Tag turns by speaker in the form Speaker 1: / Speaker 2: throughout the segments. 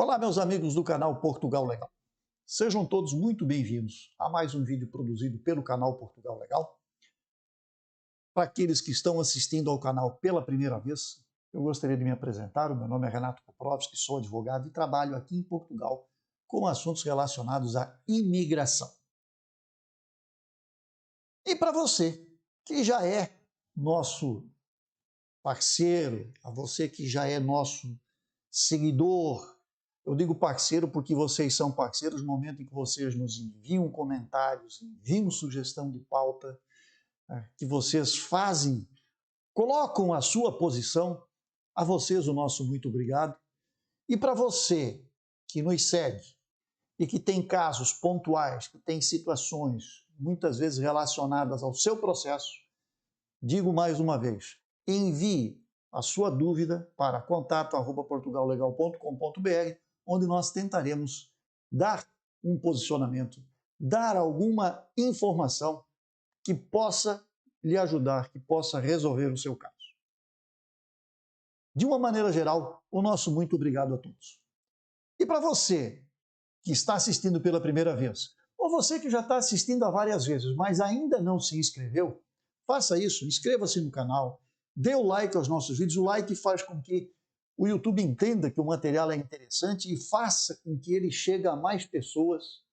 Speaker 1: Olá, meus amigos do canal Portugal Legal. Sejam todos muito bem-vindos a mais um vídeo produzido pelo canal Portugal Legal. Para aqueles que estão assistindo ao canal pela primeira vez, eu gostaria de me apresentar. O meu nome é Renato Poprovski, sou advogado e trabalho aqui em Portugal com assuntos relacionados à imigração. E para você que já é nosso parceiro, a você que já é nosso seguidor, eu digo parceiro porque vocês são parceiros no momento em que vocês nos enviam comentários, enviam sugestão de pauta, que vocês fazem, colocam a sua posição. A vocês o nosso muito obrigado. E para você que nos segue e que tem casos pontuais, que tem situações muitas vezes relacionadas ao seu processo, digo mais uma vez, envie a sua dúvida para contato@portugallegal.com.br, onde nós tentaremos dar um posicionamento, dar alguma informação que possa lhe ajudar, que possa resolver o seu caso. De uma maneira geral, o nosso muito obrigado a todos. E para você que está assistindo pela primeira vez, ou você que já está assistindo há várias vezes, mas ainda não se inscreveu, faça isso, inscreva-se no canal, dê o like aos nossos vídeos. O like faz com que o YouTube entenda que o material é interessante e faça com que ele chegue a mais pessoas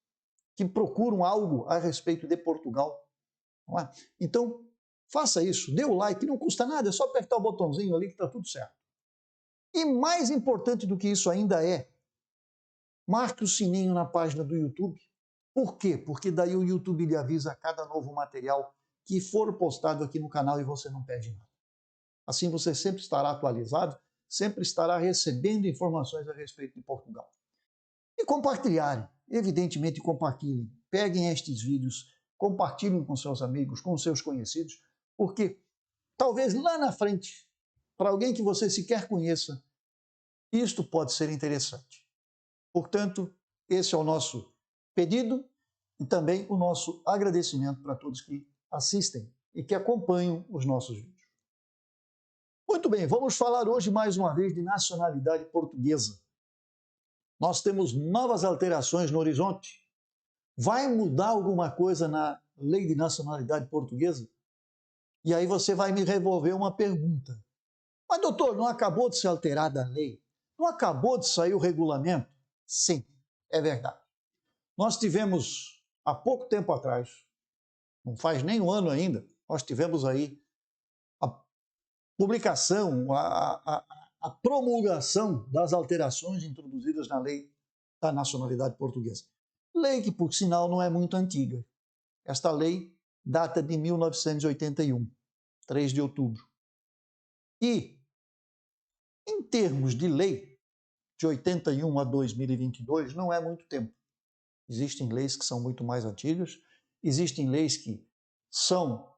Speaker 1: que procuram algo a respeito de Portugal. Não é? Então, faça isso, dê o like, não custa nada, é só apertar o botãozinho ali que está tudo certo. E mais importante do que isso ainda marque o sininho na página do YouTube. Por quê? Porque daí o YouTube lhe avisa a cada novo material que for postado aqui no canal e você não perde nada. Assim você sempre estará atualizado, sempre estará recebendo informações a respeito de Portugal. E compartilharem, evidentemente compartilhem. Peguem estes vídeos, compartilhem com seus amigos, com seus conhecidos, porque talvez lá na frente, para alguém que você sequer conheça, isto pode ser interessante. Portanto, esse é o nosso pedido e também o nosso agradecimento para todos que assistem e que acompanham os nossos vídeos. Muito bem, vamos falar hoje mais uma vez de nacionalidade portuguesa. Nós temos novas alterações no horizonte. Vai mudar alguma coisa na lei de nacionalidade portuguesa? E aí você vai me revolver uma pergunta. Mas doutor, não acabou de ser alterada a lei? Não acabou de sair o regulamento? Sim, é verdade. Nós tivemos, há pouco tempo atrás, não faz nem um ano ainda, nós tivemos aí a publicação, a promulgação das alterações introduzidas na lei da nacionalidade portuguesa. Lei que, por sinal, não é muito antiga. Esta lei data de 1981, 3 de outubro. E, em termos de lei, de 81 a 2022, não é muito tempo. Existem leis que são muito mais antigas, existem leis que são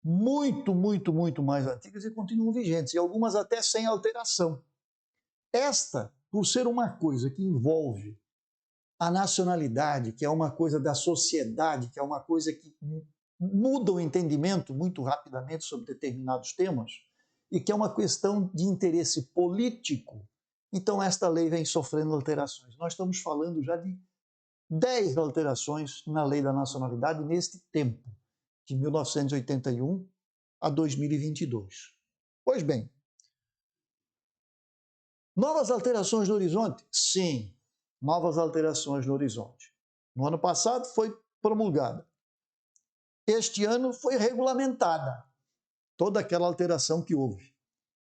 Speaker 1: muito mais antigas e continuam vigentes, e algumas até sem alteração. Esta, por ser uma coisa que envolve a nacionalidade, que é uma coisa da sociedade, que é uma coisa que muda o entendimento muito rapidamente sobre determinados temas, e que é uma questão de interesse político, então esta lei vem sofrendo alterações. Nós estamos falando já de 10 alterações na lei da nacionalidade neste tempo, de 1981 a 2022. Pois bem, novas alterações no horizonte? Sim, novas alterações no horizonte. No ano passado foi promulgada. Este ano foi regulamentada toda aquela alteração que houve.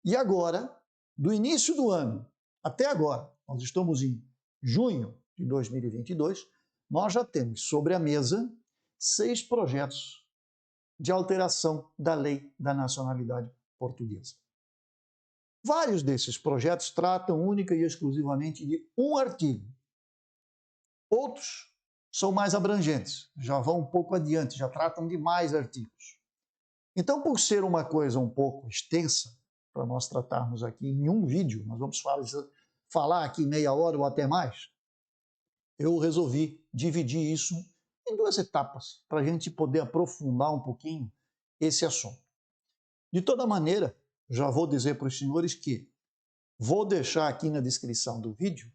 Speaker 1: E agora, do início do ano até agora, nós estamos em junho de 2022, nós já temos sobre a mesa 6 projetos de alteração da lei da nacionalidade portuguesa. Vários desses projetos tratam única e exclusivamente de um artigo. Outros são mais abrangentes, já vão um pouco adiante, já tratam de mais artigos. Então, por ser uma coisa um pouco extensa, para nós tratarmos aqui em um vídeo, nós vamos falar aqui meia hora ou até mais, eu resolvi dividir isso em 2 etapas, para a gente poder aprofundar um pouquinho esse assunto. De toda maneira, já vou dizer para os senhores que vou deixar aqui na descrição do vídeo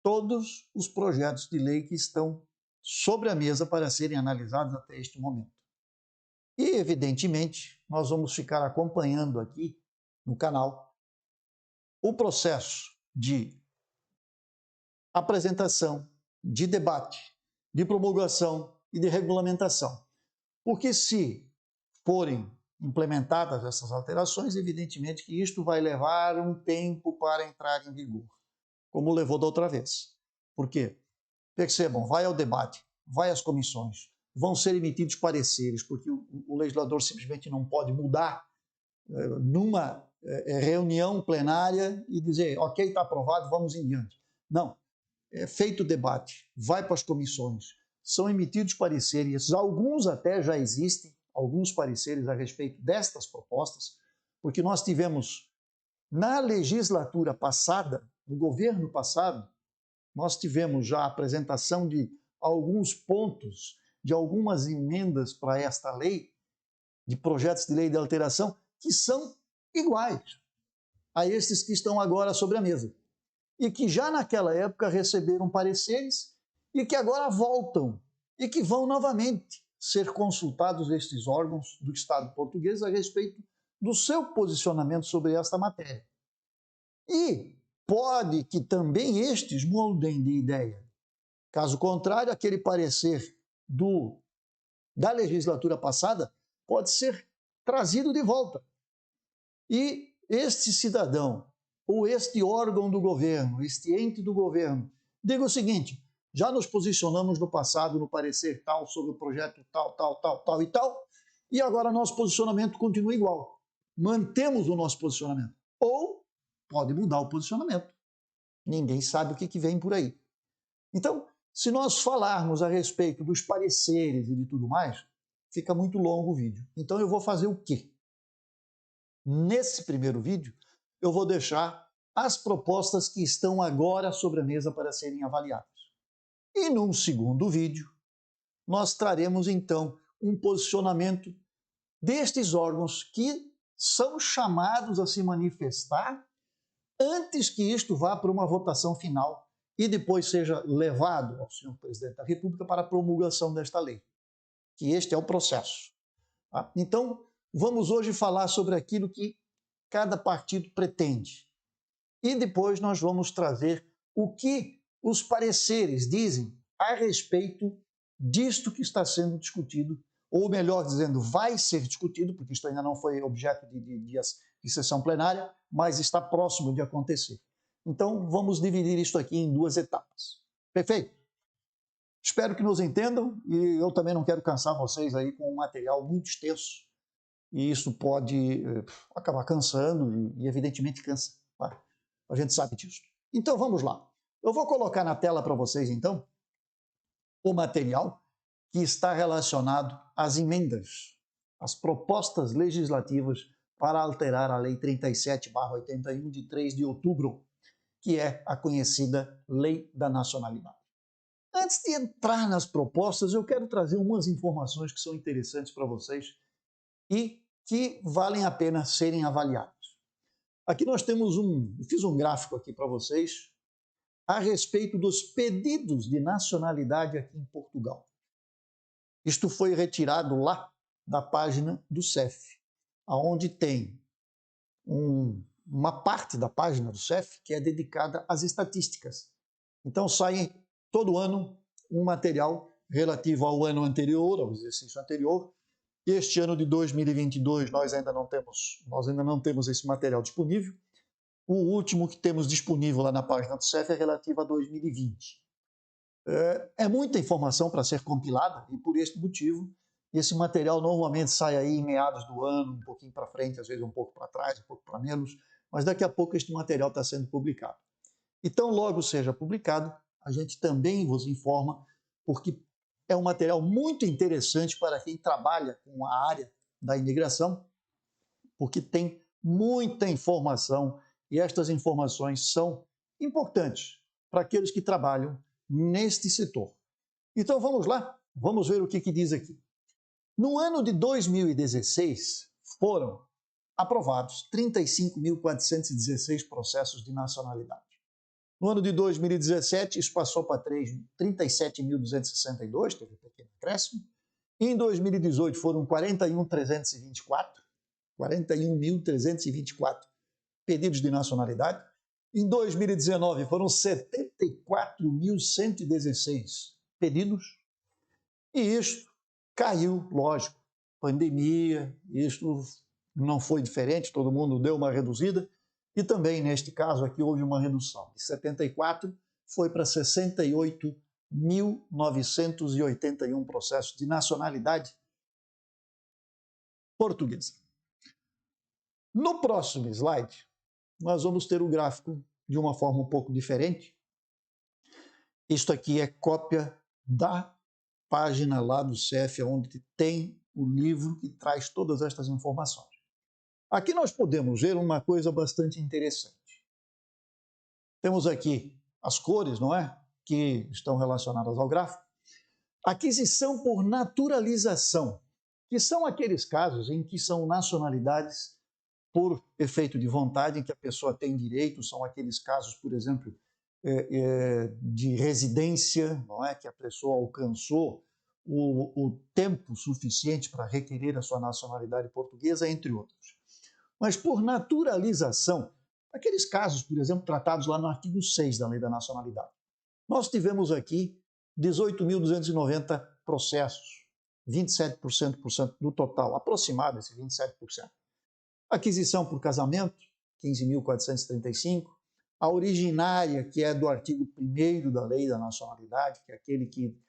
Speaker 1: todos os projetos de lei que estão sobre a mesa para serem analisados até este momento. E, evidentemente, nós vamos ficar acompanhando aqui no canal o processo de apresentação, de debate, de promulgação e de regulamentação. Porque se forem implementadas essas alterações, evidentemente que isto vai levar um tempo para entrar em vigor, como levou da outra vez. Por quê? Percebam, vai ao debate, vai às comissões, vão ser emitidos pareceres, porque o legislador simplesmente não pode mudar numa reunião plenária e dizer, ok, está aprovado, vamos em diante. Não, é feito o debate, vai para as comissões, são emitidos pareceres, alguns até já existem, alguns pareceres a respeito destas propostas, porque nós tivemos na legislatura passada, no governo passado, nós tivemos já a apresentação de alguns pontos, de algumas emendas para esta lei, de projetos de lei de alteração, que são iguais a esses que estão agora sobre a mesa. E que já naquela época receberam pareceres e que agora voltam e que vão novamente ser consultados estes órgãos do Estado português a respeito do seu posicionamento sobre esta matéria. E pode que também estes mudem de ideia. Caso contrário, aquele parecer da legislatura passada pode ser trazido de volta. E este cidadão, ou este órgão do governo, este ente do governo, diga o seguinte, já nos posicionamos no passado no parecer tal, sobre o projeto tal, tal e tal, e agora nosso posicionamento continua igual. Mantemos o nosso posicionamento. Ou pode mudar o posicionamento. Ninguém sabe o que vem por aí. Então, se nós falarmos a respeito dos pareceres e de tudo mais, fica muito longo o vídeo. Então eu vou fazer o quê? Nesse primeiro vídeo, eu vou deixar as propostas que estão agora sobre a mesa para serem avaliadas. E num segundo vídeo, nós traremos então um posicionamento destes órgãos que são chamados a se manifestar antes que isto vá para uma votação final e depois seja levado ao senhor presidente da República para a promulgação desta lei, que este é o processo. Tá? Então, vamos hoje falar sobre aquilo que cada partido pretende. E depois nós vamos trazer o que os pareceres dizem a respeito disto que está sendo discutido, ou melhor dizendo, vai ser discutido, porque isto ainda não foi objeto de sessão plenária, mas está próximo de acontecer. Então, vamos dividir isto aqui em duas etapas. Perfeito? Espero que nos entendam e eu também não quero cansar vocês aí com um material muito extenso e isso pode acabar cansando e evidentemente cansa. Tá? A gente sabe disso. Então, vamos lá. Eu vou colocar na tela para vocês, então, o material que está relacionado às emendas, às propostas legislativas para alterar a Lei 37/81 de 3 de outubro, que é a conhecida Lei da Nacionalidade. Antes de entrar nas propostas, eu quero trazer umas informações que são interessantes para vocês e que valem a pena serem avaliadas. Aqui nós temos fiz um gráfico aqui para vocês a respeito dos pedidos de nacionalidade aqui em Portugal. Isto foi retirado lá da página do CEF, onde tem uma parte da página do CEF que é dedicada às estatísticas. Então sai todo ano um material relativo ao ano anterior, ao exercício anterior. Este ano de 2022 nós ainda não temos esse material disponível. O último que temos disponível lá na página do CEF é relativo a 2020. É muita informação para ser compilada e por este motivo esse material normalmente sai aí em meados do ano, um pouquinho para frente, às vezes um pouco para trás, um pouco para menos, mas daqui a pouco este material está sendo publicado. Então, logo seja publicado, a gente também vos informa, porque é um material muito interessante para quem trabalha com a área da imigração, porque tem muita informação e estas informações são importantes para aqueles que trabalham neste setor. Então vamos lá, vamos ver o que diz aqui. No ano de 2016 foram aprovados 35.416 processos de nacionalidade. No ano de 2017, isso passou para 37.262, teve um pequeno acréscimo. Em 2018 foram 41.324 pedidos de nacionalidade. Em 2019 foram 74.116 pedidos. E isto caiu, lógico, pandemia, isto não foi diferente, todo mundo deu uma reduzida. E também, neste caso aqui, houve uma redução. De 74 foi para 68.981 processos de nacionalidade portuguesa. No próximo slide, nós vamos ter o gráfico de uma forma um pouco diferente. Isto aqui é cópia da página lá do CEF, onde tem o livro que traz todas estas informações. Aqui nós podemos ver uma coisa bastante interessante. Temos aqui as cores, não é? Que estão relacionadas ao gráfico. Aquisição por naturalização, que são aqueles casos em que são nacionalidades por efeito de vontade, em que a pessoa tem direito, são aqueles casos, por exemplo, de residência, não é? Que a pessoa alcançou o tempo suficiente para requerer a sua nacionalidade portuguesa, entre outros. Mas por naturalização, aqueles casos, por exemplo, tratados lá no artigo 6 da Lei da Nacionalidade. Nós tivemos aqui 18.290 processos, 27% do total, aproximado esse 27%. Aquisição por casamento, 15.435. A originária, que é do artigo 1º da Lei da Nacionalidade, que é aquele que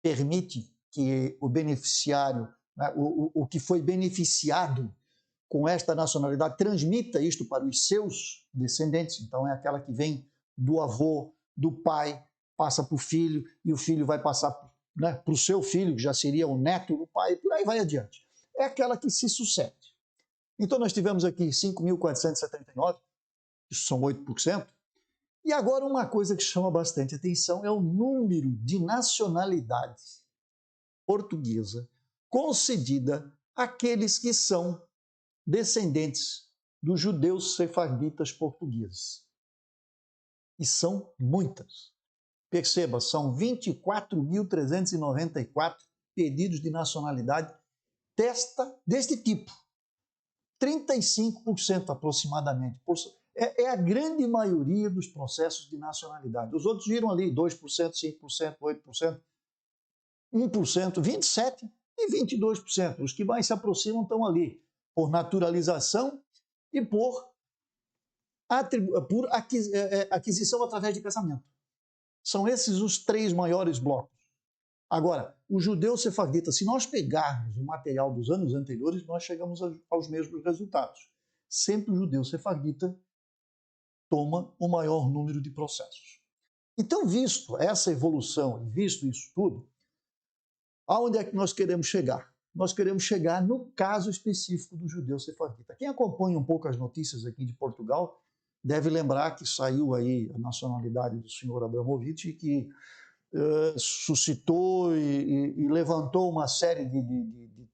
Speaker 1: permite que o beneficiário, né, o que foi beneficiado com esta nacionalidade, transmita isto para os seus descendentes. Então, é aquela que vem do avô, do pai, passa para o filho, e o filho vai passar, né, para o seu filho, que já seria o neto do pai, e por aí vai adiante. É aquela que se sucede. Então, nós tivemos aqui 5.479, isso são 8%. E agora uma coisa que chama bastante atenção é o número de nacionalidade portuguesa concedida àqueles que são descendentes dos judeus sefarditas portugueses. E são muitas. Perceba, são 24.394 pedidos de nacionalidade deste tipo. 35% aproximadamente. É a grande maioria dos processos de nacionalidade. Os outros viram ali 2%, 5%, 8%, 1%, 27% e 22%. Os que mais se aproximam estão ali por naturalização e por aquisição através de casamento. São esses os 3 maiores blocos. Agora, o judeu sefardita, se nós pegarmos o material dos anos anteriores, nós chegamos aos mesmos resultados. Sempre o judeu sefardita toma o maior número de processos. Então, visto essa evolução e visto isso tudo, aonde é que nós queremos chegar? Nós queremos chegar no caso específico do judeu sefardita. Quem acompanha um pouco as notícias aqui de Portugal deve lembrar que saiu aí a nacionalidade do senhor Abramovich, que suscitou e levantou uma série de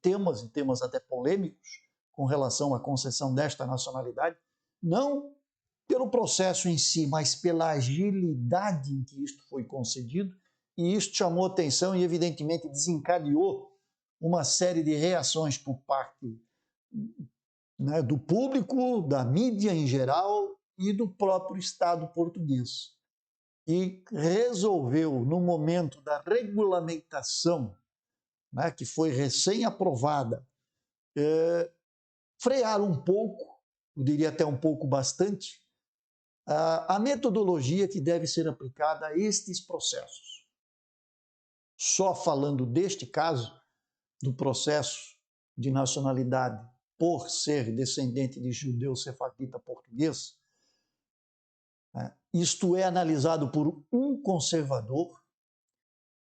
Speaker 1: temas, e temas até polêmicos, com relação à concessão desta nacionalidade, não pelo processo em si, mas pela agilidade em que isto foi concedido, e isto chamou atenção e, evidentemente, desencadeou uma série de reações por parte, né, do público, da mídia em geral e do próprio Estado português. E resolveu, no momento da regulamentação, né, que foi recém-aprovada, frear um pouco, eu diria até um pouco bastante, a metodologia que deve ser aplicada a estes processos. Só falando deste caso, do processo de nacionalidade por ser descendente de judeu sefardita português, isto é analisado por um conservador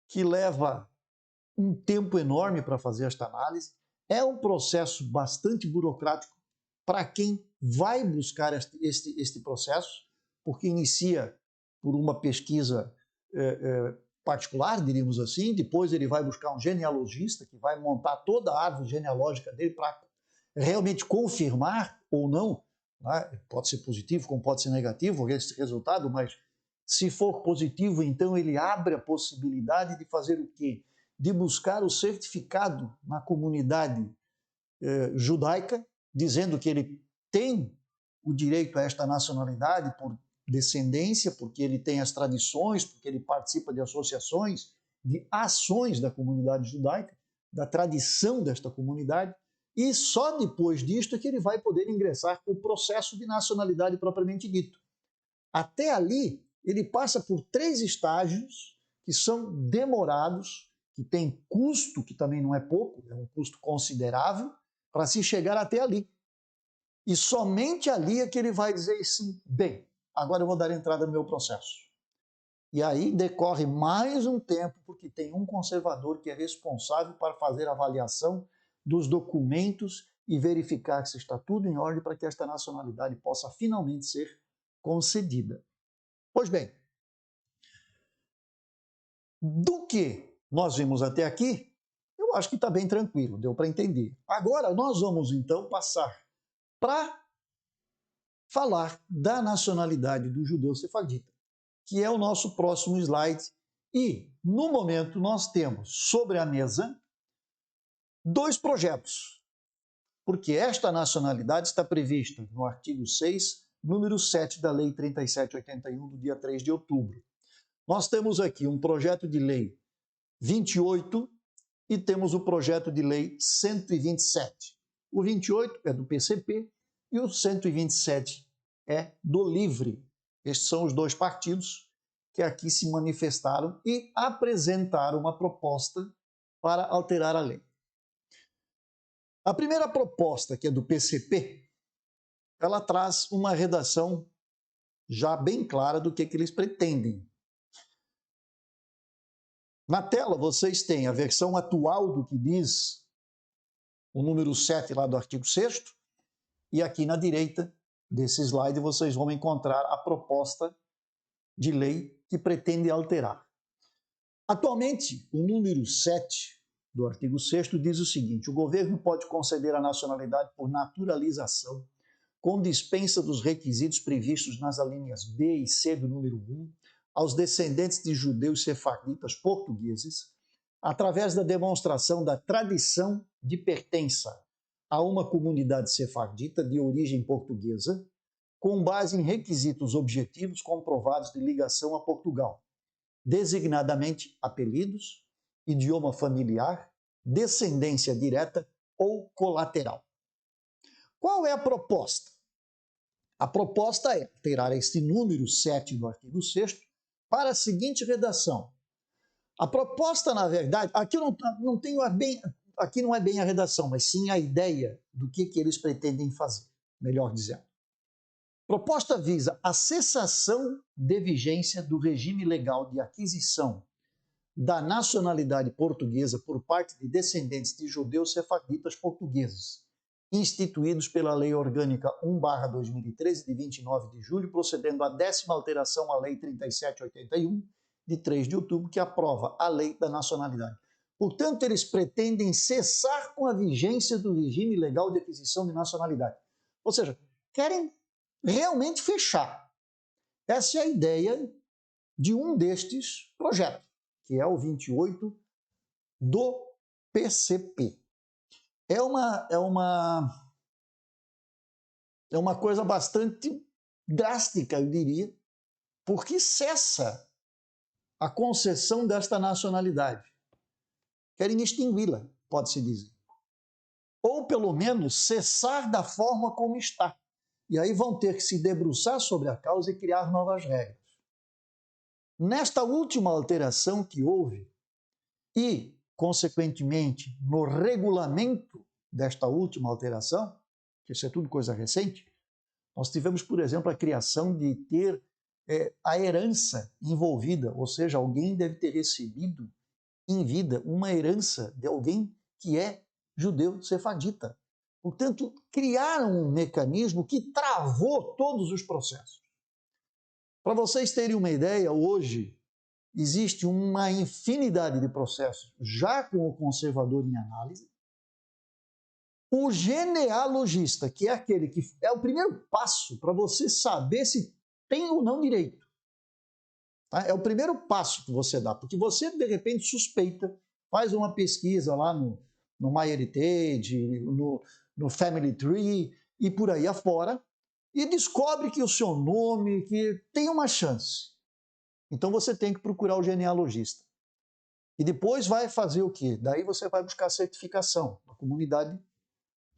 Speaker 1: que leva um tempo enorme para fazer esta análise. É um processo bastante burocrático para quem vai buscar este processo, porque inicia por uma pesquisa particular, diríamos assim, depois ele vai buscar um genealogista que vai montar toda a árvore genealógica dele para realmente confirmar ou não, né? Pode ser positivo, como pode ser negativo esse resultado, mas Se for positivo, então ele abre a possibilidade de fazer o quê? De buscar o certificado na comunidade judaica, dizendo que ele tem o direito a esta nacionalidade por descendência, porque ele tem as tradições, porque ele participa de associações, de ações da comunidade judaica, da tradição desta comunidade, e só depois disto é que ele vai poder ingressar com o processo de nacionalidade propriamente dito. Até ali, ele passa por 3 estágios que são demorados, que tem custo, que também não é pouco, é um custo considerável, para se chegar até ali. E somente ali é que ele vai dizer assim, bem, agora eu vou dar entrada no meu processo. E aí decorre mais um tempo, porque tem um conservador que é responsável para fazer a avaliação dos documentos e verificar se está tudo em ordem para que esta nacionalidade possa finalmente ser concedida. Pois bem, do que nós vimos até aqui, eu acho que está bem tranquilo, deu para entender. Agora nós vamos então passar para falar da nacionalidade do judeu sefardita, que é o nosso próximo slide. E, no momento, nós temos sobre a mesa 2 projetos, porque esta nacionalidade está prevista no artigo 6, número 7 da Lei 3781, do dia 3 de outubro. Nós temos aqui um projeto de lei 28 e temos o projeto de lei 127. O 28 é do PCP e o 127 é do LIVRE. Estes são os 2 partidos que aqui se manifestaram e apresentaram uma proposta para alterar a lei. A primeira proposta, que é do PCP, ela traz uma redação já bem clara do que eles pretendem. Na tela vocês têm a versão atual do que diz o número 7 lá do artigo 6º, e aqui na direita desse slide vocês vão encontrar a proposta de lei que pretende alterar. Atualmente, o número 7 do artigo 6º diz o seguinte: o governo pode conceder a nacionalidade por naturalização, com dispensa dos requisitos previstos nas alíneas B e C do número 1, aos descendentes de judeus sefarditas portugueses, através da demonstração da tradição de pertença a uma comunidade sefardita de origem portuguesa, com base em requisitos objetivos comprovados de ligação a Portugal, designadamente apelidos, idioma familiar, descendência direta ou colateral. Qual é a proposta? A proposta é alterar este número 7 do artigo 6º para a seguinte redação. A proposta, na verdade, aqui aqui não é bem a redação, mas sim a ideia do que eles pretendem fazer, melhor dizendo. Proposta visa a cessação de vigência do regime legal de aquisição da nacionalidade portuguesa por parte de descendentes de judeus sefarditas portugueses, instituídos pela Lei Orgânica 1/2013, de 29 de julho, procedendo à 10ª alteração à Lei 3781, de 3 de outubro, que aprova a Lei da Nacionalidade. Portanto, eles pretendem cessar com a vigência do regime legal de aquisição de nacionalidade. Ou seja, querem realmente fechar. Essa é a ideia de um destes projetos, que é o 28 do PCP. É uma coisa bastante drástica, eu diria, porque cessa a concessão desta nacionalidade. Querem extingui-la, pode-se dizer. Ou, pelo menos, cessar da forma como está. E aí vão ter que se debruçar sobre a causa e criar novas regras. Nesta última alteração que houve, e, consequentemente, no regulamento desta última alteração, que isso é tudo coisa recente, nós tivemos, por exemplo, a criação de ter a herança envolvida, ou seja, alguém deve ter recebido em vida uma herança de alguém que é judeu sefardita. Portanto, criaram um mecanismo que travou todos os processos. Para vocês terem uma ideia, hoje existe uma infinidade de processos já com o conservador em análise. O genealogista, que é aquele que é o primeiro passo para você saber se tem ou não direito. Tá? É o primeiro passo que você dá, porque você, de repente, suspeita, faz uma pesquisa lá no MyHeritage, no Family Tree e por aí afora, e descobre que o seu nome, que tem uma chance. Então você tem que procurar o genealogista. E depois vai fazer o quê? Daí você vai buscar a certificação da comunidade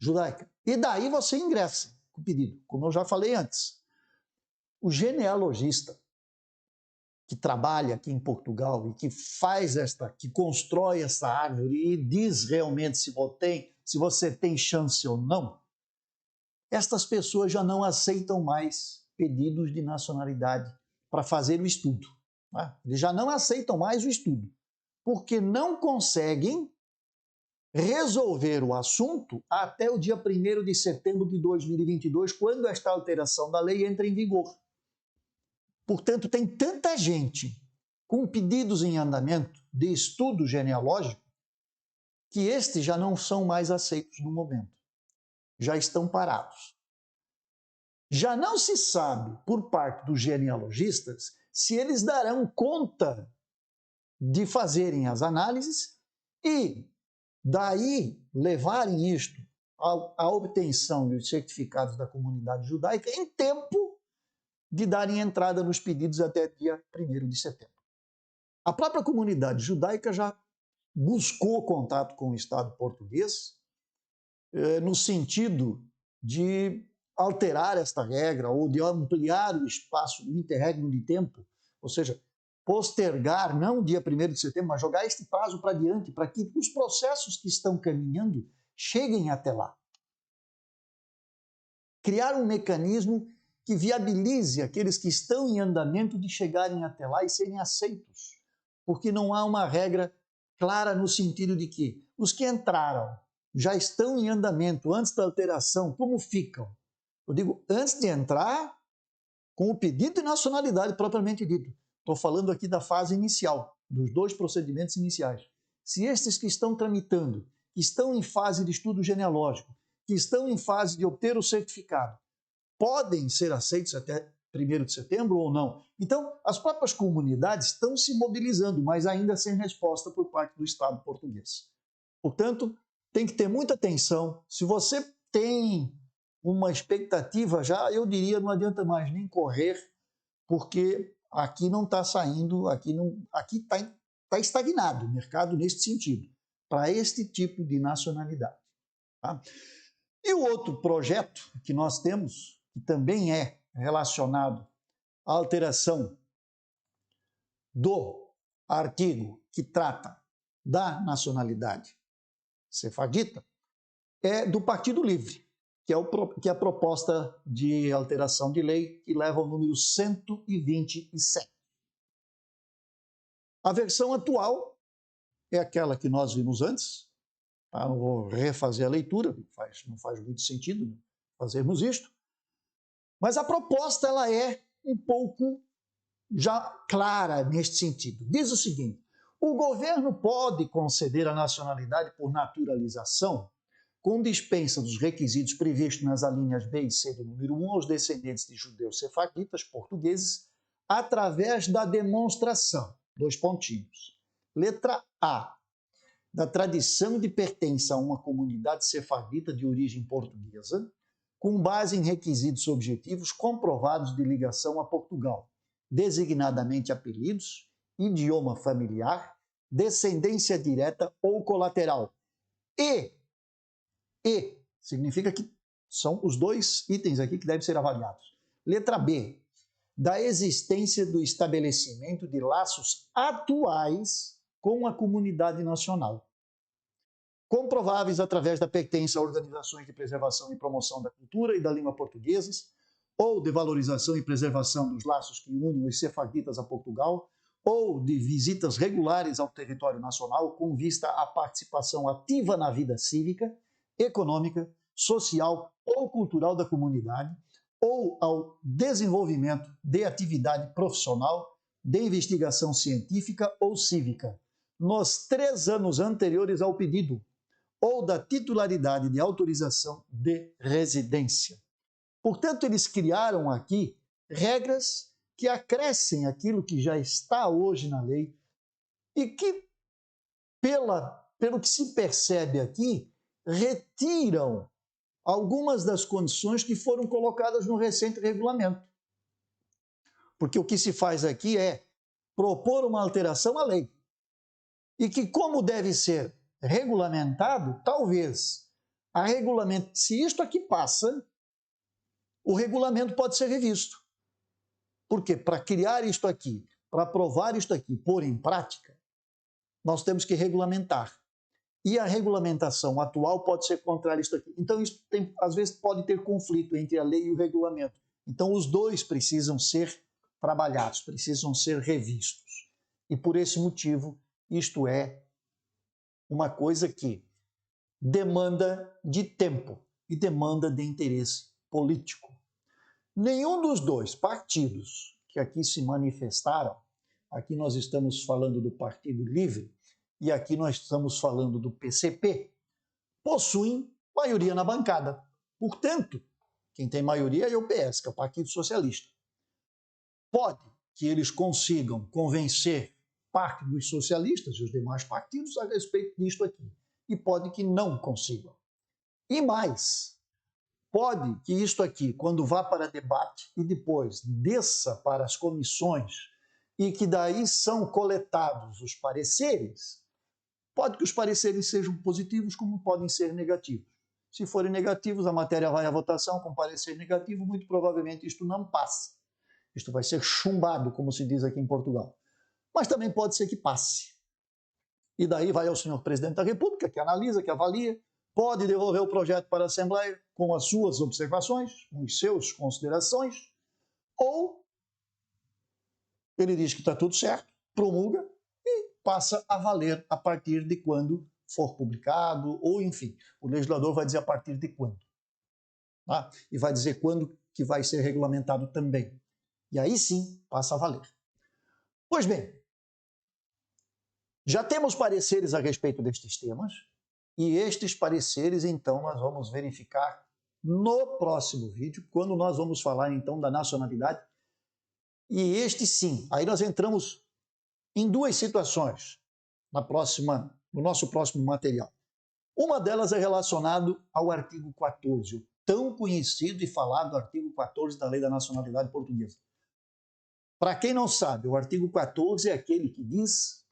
Speaker 1: judaica. E daí você ingressa com o pedido, como eu já falei antes. O genealogista que trabalha aqui em Portugal e que que constrói essa árvore e diz realmente se você tem chance ou não, estas pessoas já não aceitam mais pedidos de nacionalidade para fazer o estudo. Tá? Eles já não aceitam mais o estudo, porque não conseguem resolver o assunto até o dia 1º de setembro de 2022, quando esta alteração da lei entra em vigor. Portanto, tem tanta gente com pedidos em andamento de estudo genealógico que estes já não são mais aceitos no momento. Já estão parados. Já não se sabe, por parte dos genealogistas, se eles darão conta de fazerem as análises e daí levarem isto à obtenção dos certificados da comunidade judaica em tempo de darem entrada nos pedidos até dia 1º de setembro. A própria comunidade judaica já buscou contato com o Estado português no sentido de alterar esta regra ou de ampliar o espaço do interregno de tempo, ou seja, postergar não o dia 1º de setembro, mas jogar este prazo para diante, para que os processos que estão caminhando cheguem até lá. Criar um mecanismo que viabilize aqueles que estão em andamento de chegarem até lá e serem aceitos, porque não há uma regra clara no sentido de que os que entraram já estão em andamento antes da alteração, como ficam? Eu digo, antes de entrar, com o pedido de nacionalidade propriamente dito. Estou falando aqui da fase inicial, dos 2 procedimentos iniciais. Se estes que estão tramitando, que estão em fase de estudo genealógico, que estão em fase de obter o certificado, podem ser aceitos até 1º de setembro ou não? Então, as próprias comunidades estão se mobilizando, mas ainda sem resposta por parte do Estado português. Portanto, tem que ter muita atenção. Se você tem uma expectativa já, eu diria, não adianta mais nem correr, porque aqui não está saindo, aqui está estagnado o mercado neste sentido, para este tipo de nacionalidade. Tá? E o outro projeto que nós temos, que também é relacionado à alteração do artigo que trata da nacionalidade sefardita, é do Partido Livre, que é a proposta de alteração de lei que leva ao número 127. A versão atual é aquela que nós vimos antes. Tá? Não vou refazer a leitura, não faz muito sentido fazermos isto. Mas a proposta ela é um pouco já clara neste sentido. Diz o seguinte: o governo pode conceder a nacionalidade por naturalização com dispensa dos requisitos previstos nas alíneas B e C do número 1 aos descendentes de judeus sefarditas portugueses através da demonstração, 2 pontinhos. Letra A, da tradição de pertença a uma comunidade sefardita de origem portuguesa, com base em requisitos objetivos comprovados de ligação a Portugal, designadamente apelidos, idioma familiar, descendência direta ou colateral. E significa que são os 2 itens aqui que devem ser avaliados. Letra B, da existência do estabelecimento de laços atuais com a comunidade nacional, comprováveis através da pertença a organizações de preservação e promoção da cultura e da língua portuguesas, ou de valorização e preservação dos laços que unem os sefarditas a Portugal, ou de visitas regulares ao território nacional com vista à participação ativa na vida cívica, econômica, social ou cultural da comunidade, ou ao desenvolvimento de atividade profissional, de investigação científica ou cívica, nos 3 anos anteriores ao pedido, ou da titularidade de autorização de residência. Portanto, eles criaram aqui regras que acrescem aquilo que já está hoje na lei e que, pelo que se percebe aqui, retiram algumas das condições que foram colocadas no recente regulamento. Porque o que se faz aqui é propor uma alteração à lei. E que, como deve ser regulamentado, talvez se isto aqui passa, o regulamento pode ser revisto. Porque para criar isto aqui, para aprovar isto aqui, pôr em prática, nós temos que regulamentar. E a regulamentação atual pode ser contrária a isto aqui. Então, isso às vezes pode ter conflito entre a lei e o regulamento. Então, os dois precisam ser trabalhados, precisam ser revistos. E por esse motivo, isto é uma coisa que demanda de tempo e demanda de interesse político. Nenhum dos dois partidos que aqui se manifestaram, aqui nós estamos falando do Partido Livre e aqui nós estamos falando do PCP, possuem maioria na bancada. Portanto, quem tem maioria é o PS, que é o Partido Socialista. Pode que eles consigam convencer parte dos socialistas e os demais partidos a respeito disto aqui. E pode que não consigam. E mais, pode que isto aqui, quando vá para debate e depois desça para as comissões e que daí são coletados os pareceres, pode que os pareceres sejam positivos como podem ser negativos. Se forem negativos, a matéria vai à votação com parecer negativo, muito provavelmente isto não passa. Isto vai ser chumbado, como se diz aqui em Portugal. Mas também pode ser que passe. E daí vai ao senhor presidente da República, que analisa, que avalia, pode devolver o projeto para a Assembleia com as suas observações, com as suas considerações, ou ele diz que está tudo certo, promulga e passa a valer a partir de quando for publicado, ou enfim, o legislador vai dizer a partir de quando. Tá? E vai dizer quando que vai ser regulamentado também. E aí sim passa a valer. Pois bem, já temos pareceres a respeito destes temas, e estes pareceres, então, nós vamos verificar no próximo vídeo, quando nós vamos falar, então, da nacionalidade. E este sim, aí nós entramos em duas situações no nosso próximo material. Uma delas é relacionada ao artigo 14, o tão conhecido e falado artigo 14 da Lei da Nacionalidade Portuguesa. Para quem não sabe, o artigo 14 é aquele que diz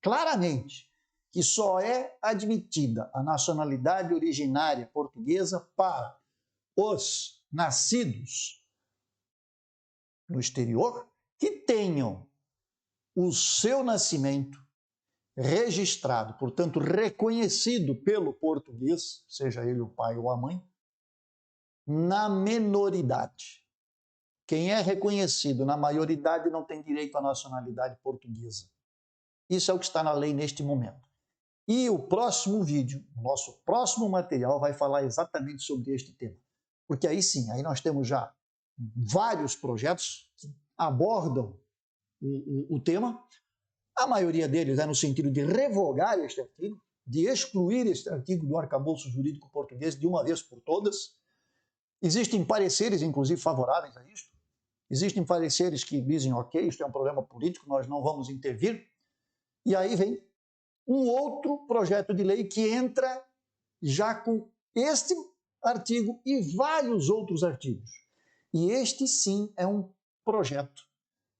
Speaker 1: claramente que só é admitida a nacionalidade originária portuguesa para os nascidos no exterior que tenham o seu nascimento registrado, portanto reconhecido pelo português, seja ele o pai ou a mãe, na menoridade. Quem é reconhecido na maioridade não tem direito à nacionalidade portuguesa. Isso é o que está na lei neste momento. E o próximo vídeo, o nosso próximo material, vai falar exatamente sobre este tema. Porque aí sim, aí nós temos já vários projetos que abordam o tema. A maioria deles é no sentido de revogar este artigo, de excluir este artigo do arcabouço jurídico português de uma vez por todas. Existem pareceres, inclusive, favoráveis a isto. Existem pareceres que dizem, ok, isto é um problema político, nós não vamos intervir. E aí vem um outro projeto de lei que entra já com este artigo e vários outros artigos. E este sim é um projeto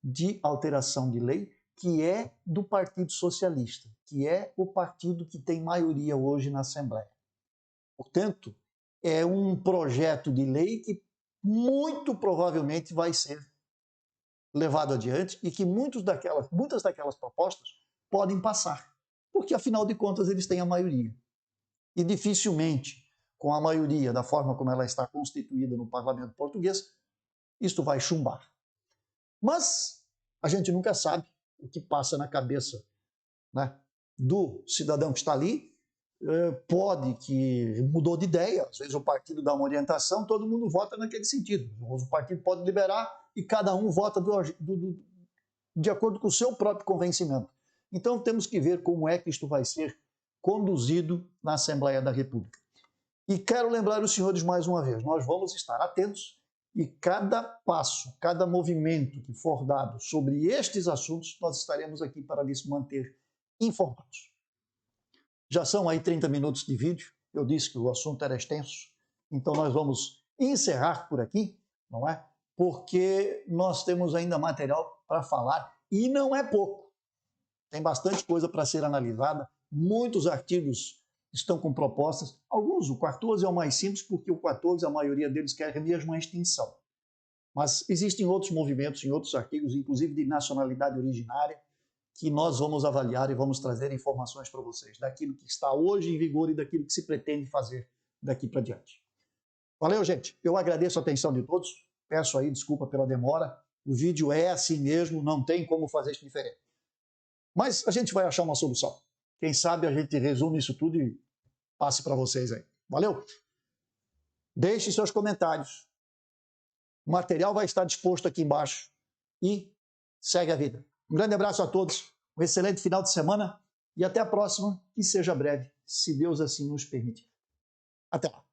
Speaker 1: de alteração de lei que é do Partido Socialista, que é o partido que tem maioria hoje na Assembleia. Portanto, é um projeto de lei que muito provavelmente vai ser levado adiante e que muitas daquelas propostas podem passar, porque afinal de contas eles têm a maioria. E dificilmente, com a maioria da forma como ela está constituída no parlamento português, isto vai chumbar. Mas a gente nunca sabe o que passa na cabeça, né, do cidadão que está ali. Pode que mudou de ideia, às vezes o partido dá uma orientação, todo mundo vota naquele sentido. O partido pode liberar e cada um vota de acordo com o seu próprio convencimento. Então temos que ver como é que isto vai ser conduzido na Assembleia da República. E quero lembrar os senhores mais uma vez, nós vamos estar atentos E cada passo, cada movimento que for dado sobre estes assuntos, nós estaremos aqui para lhes manter informados. Já são aí 30 minutos de vídeo, eu disse que o assunto era extenso, então nós vamos encerrar por aqui, não é? Porque nós temos ainda material para falar e não é pouco. Tem bastante coisa para ser analisada, muitos artigos estão com propostas, alguns, o 14 é o mais simples, porque o 14, a maioria deles quer mesmo a extinção. Mas existem outros movimentos em outros artigos, inclusive de nacionalidade originária, que nós vamos avaliar e vamos trazer informações para vocês, daquilo que está hoje em vigor e daquilo que se pretende fazer daqui para diante. Valeu, gente. Eu agradeço a atenção de todos. Peço aí desculpa pela demora. O vídeo é assim mesmo, não tem como fazer isso diferente. Mas a gente vai achar uma solução. Quem sabe a gente resume isso tudo e passe para vocês aí. Valeu? Deixe seus comentários. O material vai estar disposto aqui embaixo. E segue a vida. Um grande abraço a todos. Um excelente final de semana. E até a próxima, que seja breve, se Deus assim nos permitir. Até lá.